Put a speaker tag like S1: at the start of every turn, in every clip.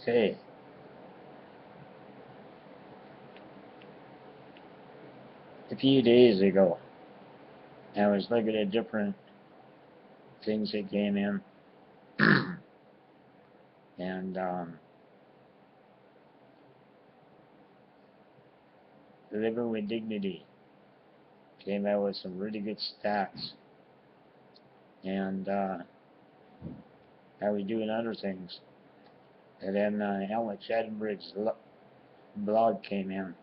S1: Okay. A few days ago, I was looking at different things that came in, and Living with Dignity came out with some really good stats, and I was doing other things. And then Alex Edinburgh's blog came in,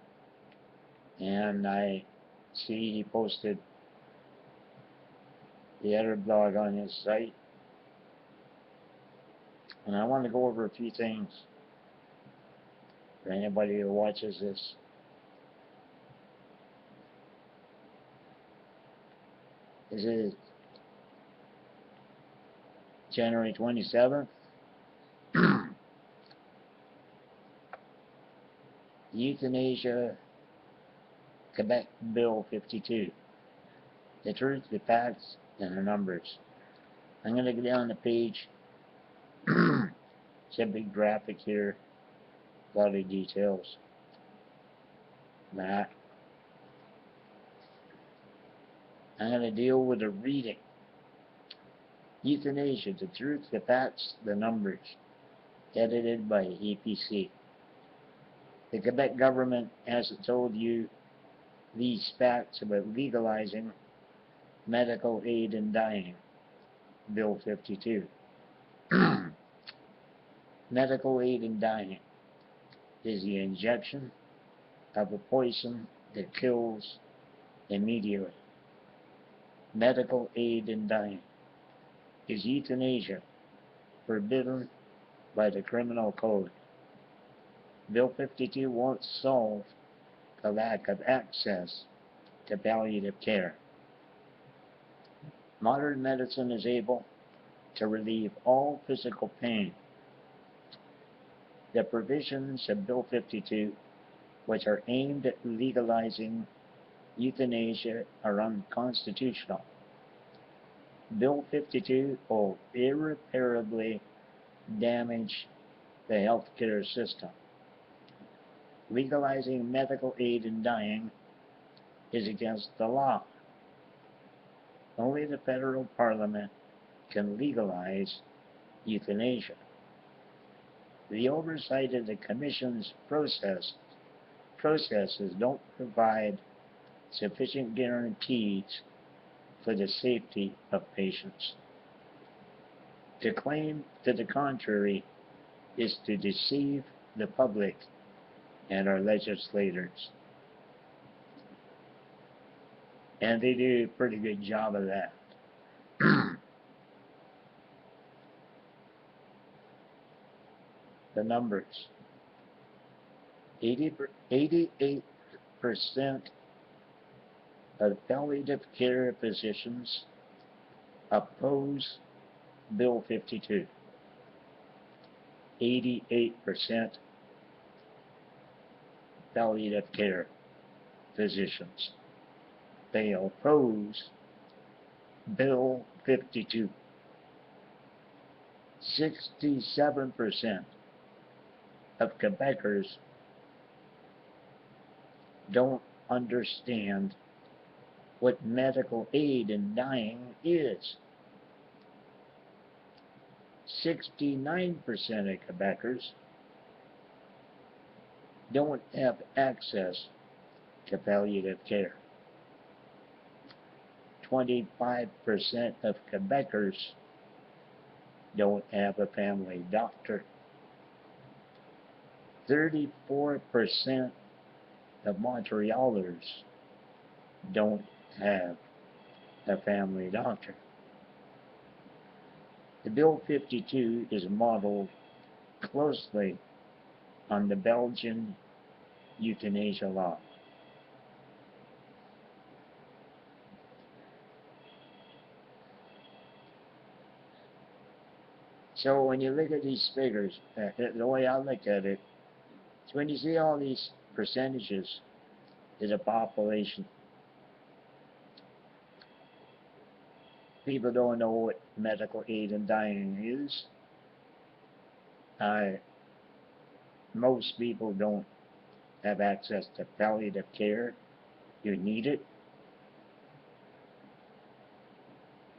S1: and I see he posted the other blog on his site, and I want to go over a few things for anybody who watches this. This is January 27th. Euthanasia, Quebec Bill 52. The truth, the facts, and the numbers. I'm going to go down the page. It's a big graphic here. A lot of details. That. I'm going to deal with the reading. Euthanasia, the truth, the facts, the numbers. Edited by EPC. The Quebec government hasn't told you these facts about legalizing medical aid in dying. Bill 52. Medical aid in dying is the injection of a poison that kills immediately. Medical aid in dying is euthanasia, forbidden by the criminal code. Bill 52 won't solve the lack of access to palliative care. Modern medicine is able to relieve all physical pain. The provisions of Bill 52, which are aimed at legalizing euthanasia, are unconstitutional. Bill 52 will irreparably damage the healthcare system. Legalizing medical aid in dying is against the law. Only the federal parliament can legalize euthanasia. The oversight of the commission's processes don't provide sufficient guarantees for the safety of patients. To claim to the contrary is to deceive the public and our legislators. And they do a pretty good job of that. The numbers. 88% of palliative care physicians oppose Bill 52. 88% palliative care physicians. They oppose Bill 52. 67% of Quebecers don't understand what medical aid in dying is. 69% of Quebecers don't have access to palliative care. 25% of Quebecers don't have a family doctor. 34% of Montrealers don't have a family doctor. The Bill 52 is modeled closely on the Belgian euthanasia law. So when you look at these figures, the way I look at it, is when you see all these percentages of the population, people don't know what medical aid in dying is. most people don't have access to palliative care. You need it.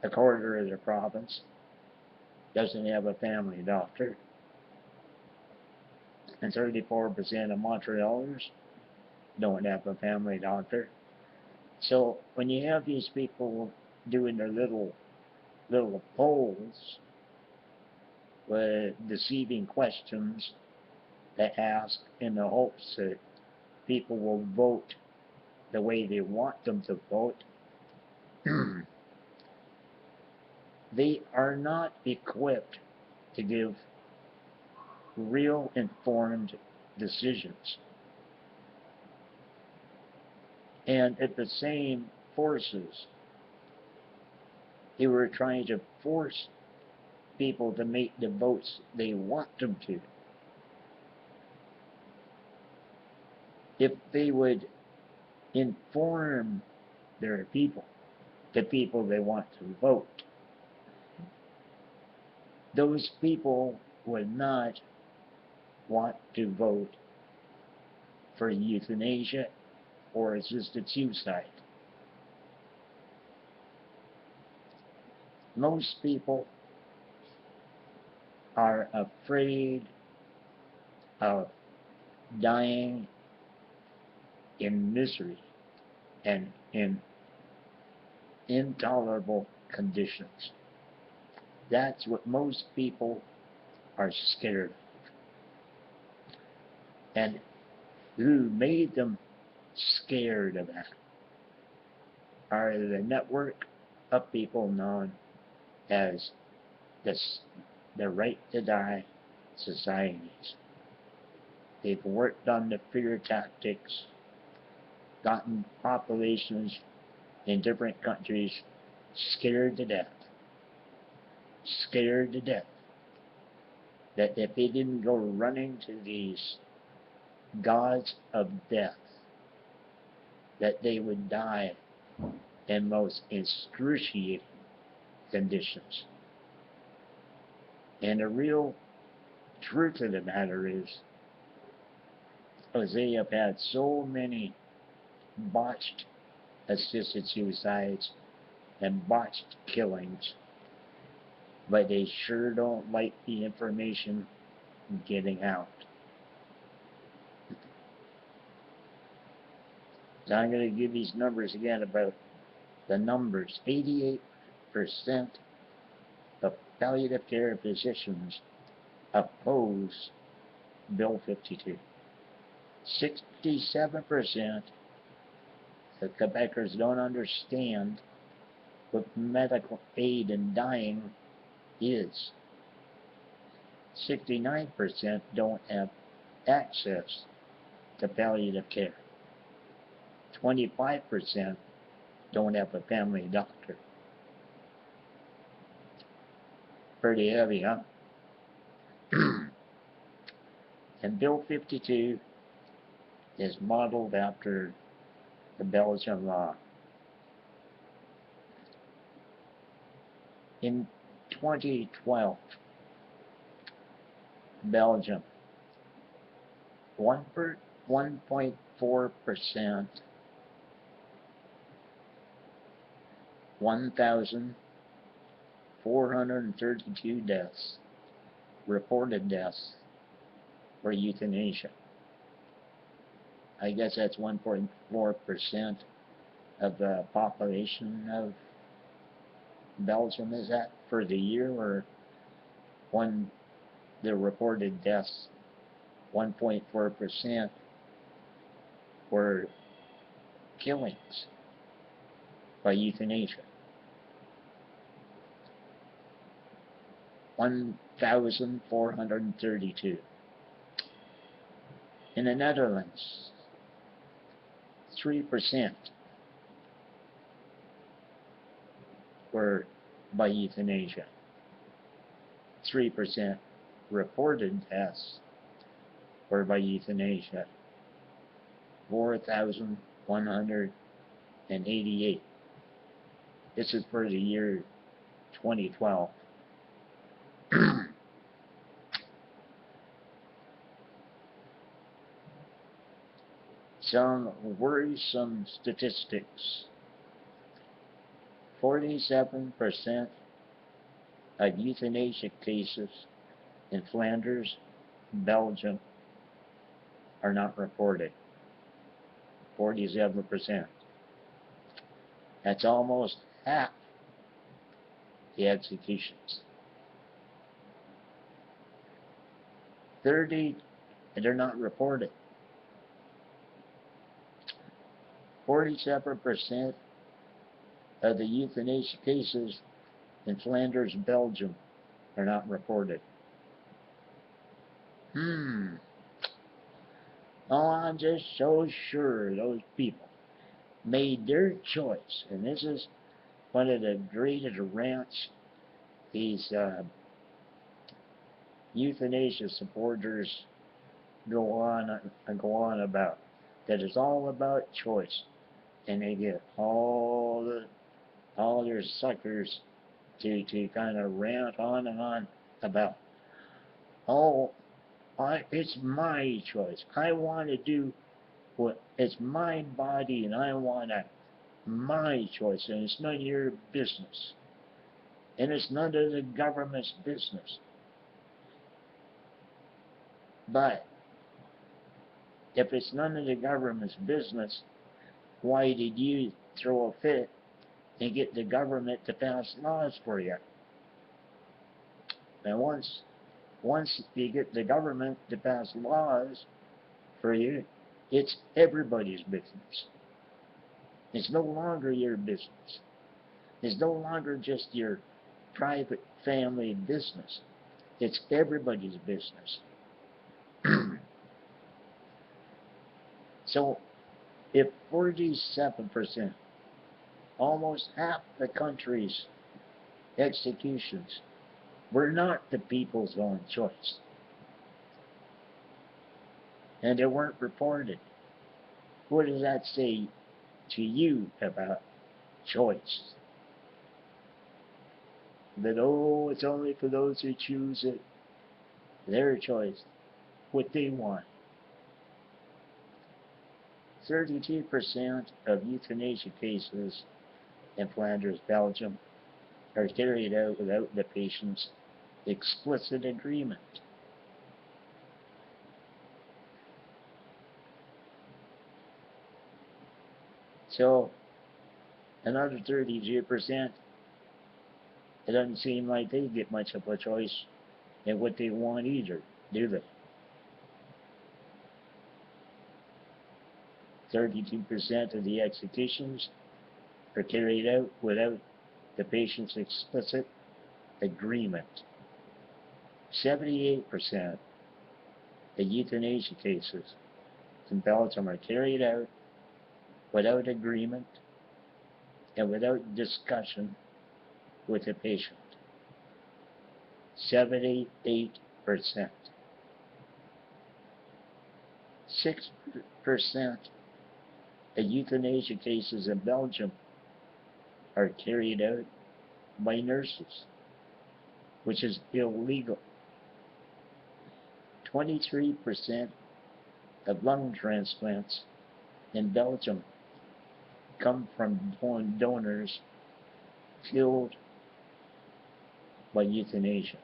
S1: A quarter of the province doesn't have a family doctor, and 34% of Montrealers don't have a family doctor. So when you have these people doing their little polls with deceiving questions to ask in the hopes that people will vote the way they want them to vote, they are not equipped to give real informed decisions. And at the same forces, they were trying to force people to make the votes they want them to. If they would inform their people, the people they want to vote, those people would not want to vote for euthanasia or assisted suicide. Most people are afraid of dying in misery and in intolerable conditions. That's what most people are scared of. And who made them scared of that are the network of people known as the Right to Die societies. They've worked on the fear tactics, gotten populations in different countries scared to death, that if they didn't go running to these gods of death, that they would die in most excruciating conditions. And the real truth of the matter is they have had so many botched assisted suicides and botched killings, but they sure don't like the information getting out. So I'm going to give these numbers again about the numbers. 88% of palliative care physicians oppose Bill 52. 67% of Quebecers don't understand what medical aid in dying is. 69% don't have access to palliative care. 25% don't have a family doctor. Pretty heavy, huh? And Bill 52 is modeled after the Belgian law. In 2012, Belgium, 1.4%, 1,432 deaths, reported deaths for euthanasia. I guess that's 1.4% of the population of Belgium, is that, for the year, or the reported deaths, 1.4% were killings by euthanasia. 1,432. In the Netherlands, 3% were by euthanasia. 3% reported deaths were by euthanasia. 4,188. This is for the year 2012. some worrisome statistics. 47% of euthanasia cases in Flanders, Belgium, are not reported. 47%. That's almost half the executions. 30, they're not reported. 47% of the euthanasia cases in Flanders, Belgium, are not reported. Oh, I'm just so sure those people made their choice. And this is one of the greatest rants these euthanasia supporters go on about. That is all about choice. And they get all their suckers to kind of rant on and on about, oh, it's my choice. I want to do what, it's my body and I want my choice, and it's none of your business. And it's none of the government's business. But if it's none of the government's business, why did you throw a fit and get the government to pass laws for you? And once you get the government to pass laws for you, it's everybody's business. It's no longer your business. It's no longer just your private family business. It's everybody's business. So, if 47%, almost half the country's executions were not the people's own choice, and they weren't reported, what does that say to you about choice? That, oh, it's only for those who choose it, their choice, what they want. 32% of euthanasia cases in Flanders, Belgium, are carried out without the patient's explicit agreement. So, another 32%, it doesn't seem like they get much of a choice in what they want either, do they? 32% of the executions are carried out without the patient's explicit agreement. 78% of euthanasia cases in Belgium are carried out without agreement and without discussion with the patient. 78%. 6% of euthanasia cases in Belgium are carried out by nurses, which is illegal. 23% of lung transplants in Belgium come from donors killed by euthanasia.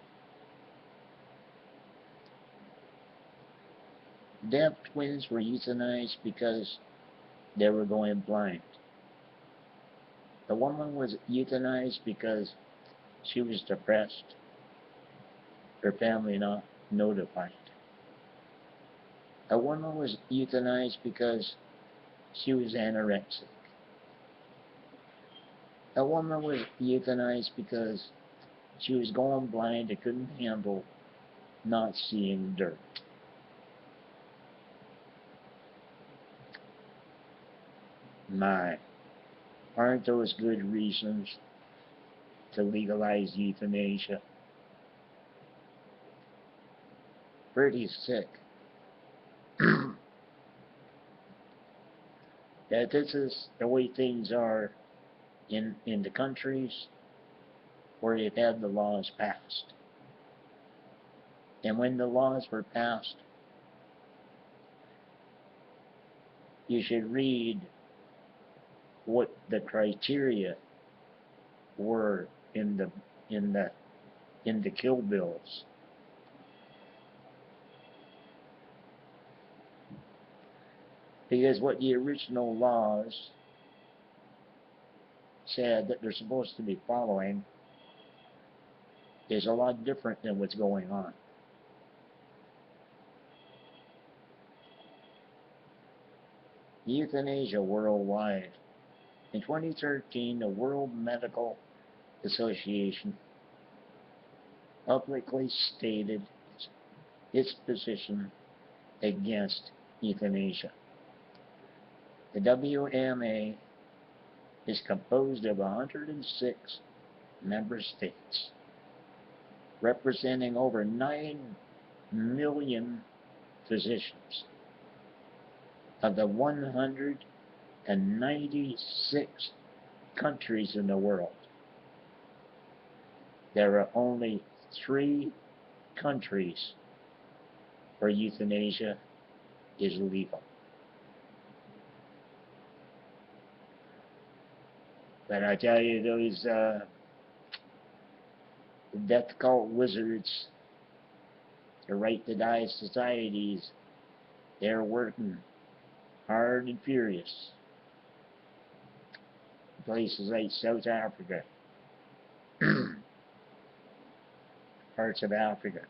S1: Deaf twins were euthanized because they were going blind. The woman was euthanized because she was depressed, her family not notified. A woman was euthanized because she was anorexic. A woman was euthanized because she was going blind and couldn't handle not seeing dirt. My, aren't those good reasons to legalize euthanasia? Pretty sick. That this is the way things are in the countries where they've had the laws passed. And when the laws were passed, you should read what the criteria were in the kill bills. Because what the original laws said that they're supposed to be following is a lot different than what's going on. Euthanasia worldwide. In 2013, the World Medical Association publicly stated its position against euthanasia. The WMA is composed of 106 member states, representing over 9 million physicians. Of the 196 countries in the world, there are only 3 countries where euthanasia is legal. But I tell you, those death cult wizards, the Right to Die societies, they're working hard and furious. Places like South Africa, parts of Africa.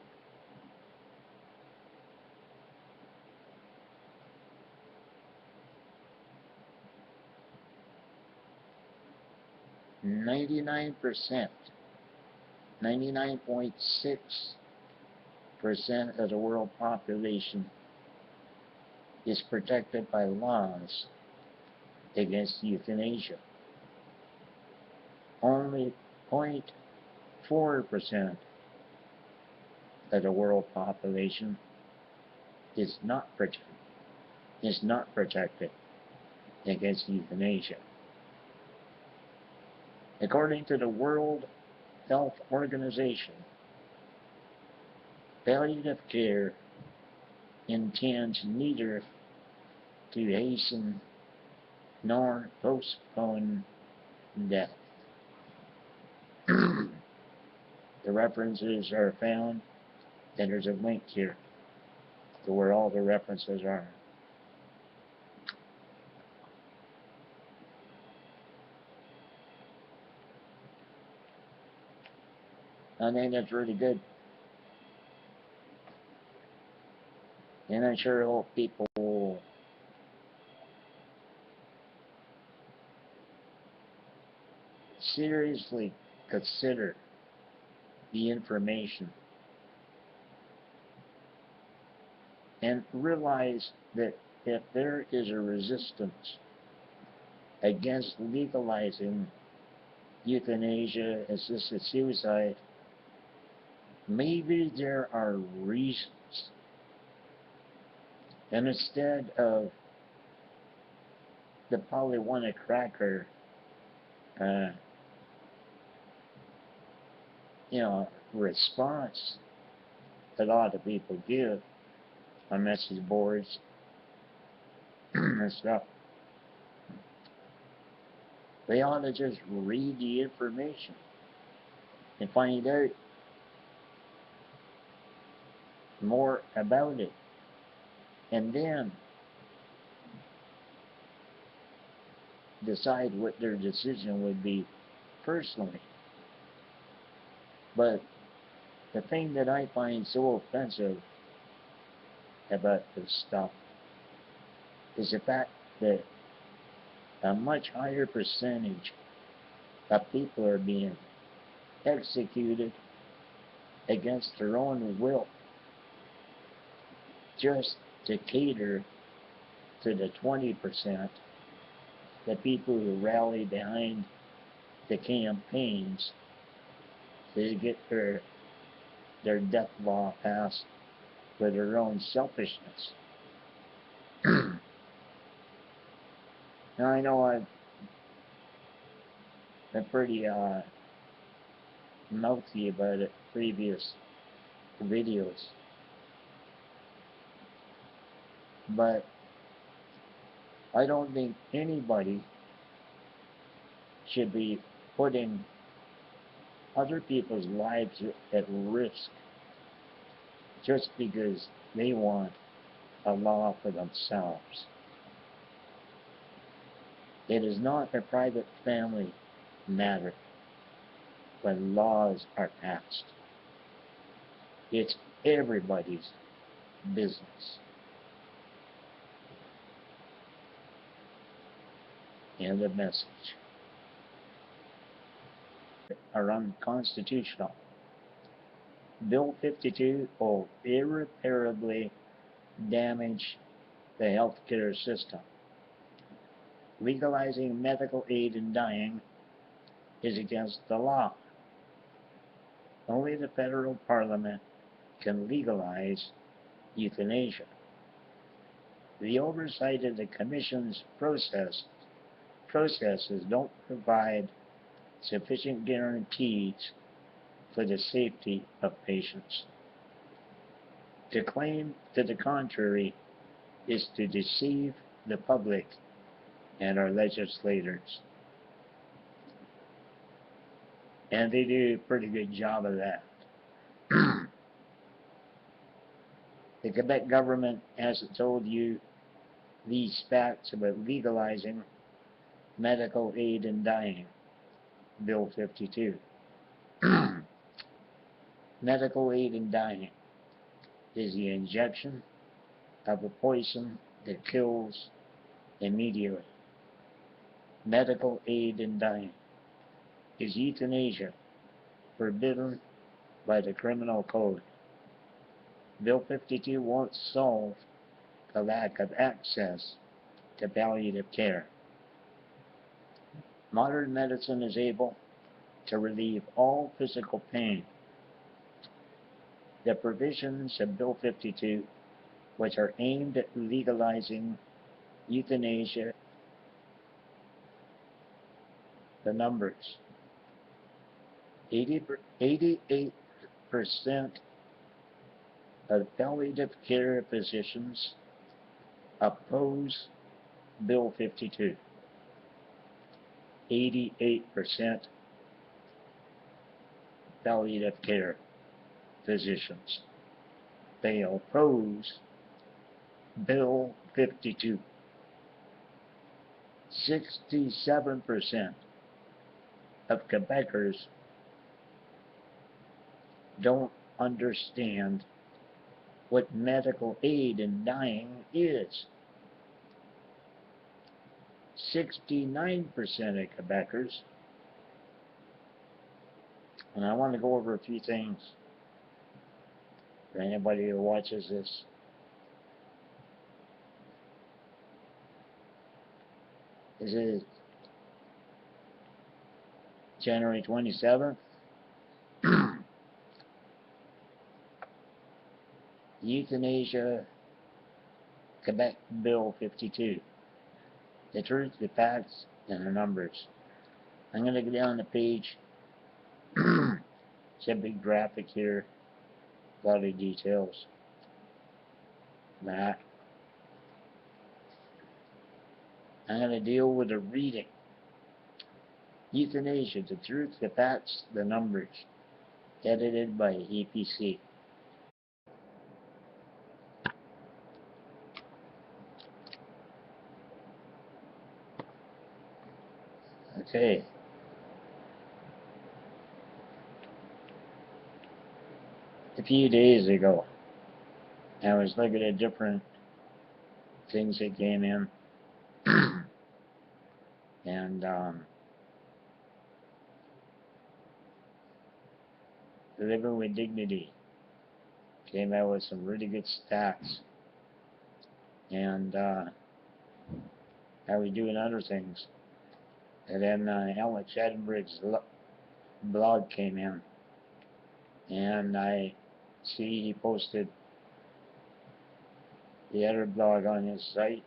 S1: %, 99.6% of the world population is protected by laws against euthanasia. Only 0.4% of the world population is not protected against euthanasia. According to the World Health Organization, palliative care intends neither to hasten nor postpone death. The references are found, and there's a link here to where all the references are. I think that's really good. And I sure hope people will seriously consider the information and realize that if there is a resistance against legalizing euthanasia, assisted suicide, maybe there are reasons. And instead of the Pollyanna cracker, response that a lot of people give on message boards and stuff, they ought to just read the information and find out more about it, and then decide what their decision would be personally. But the thing that I find so offensive about this stuff is the fact that a much higher percentage of people are being executed against their own will just to cater to the 20%, the people who rally behind the campaigns to get their death law passed for their own selfishness. Now I know I've been pretty mouthy about it previous videos, but I don't think anybody should be putting other people's lives at risk just because they want a law for themselves. It is not a private family matter when laws are passed. It's everybody's business. End of message. Are unconstitutional. Bill 52 will irreparably damage the healthcare system. Legalizing medical aid in dying is against the law. Only the federal parliament can legalize euthanasia. The oversight of the commission's processes don't provide sufficient guarantees for the safety of patients. To claim to the contrary is to deceive the public and our legislators. And they do a pretty good job of that. The Quebec government hasn't told you these facts about legalizing medical aid in dying. Bill 52. Medical aid in dying is the injection of a poison that kills immediately. Medical aid in dying is euthanasia, forbidden by the criminal code. Bill 52 won't solve the lack of access to palliative care. Modern medicine is able to relieve all physical pain. The provisions of Bill 52, which are aimed at legalizing euthanasia, the numbers. 88% of palliative care physicians oppose Bill 52. 88% palliative care physicians. They oppose Bill 52. 67% of Quebecers don't understand what medical aid in dying is. 69% of Quebecers, and I want to go over a few things for anybody who watches this. This is January 27th. Euthanasia, Quebec Bill 52. The truth, the facts, and the numbers. I'm going to go down the page. It's a big graphic here. A lot of details. That. I'm going to deal with the reading. Euthanasia, the truth, the facts, the numbers. Edited by EPC. Okay. A few days ago, I was looking at different things that came in. And Living with Dignity came out with some really good stats. And how we doing other things. And then Alex Edinburgh's blog came in. And I see he posted the other blog on his site.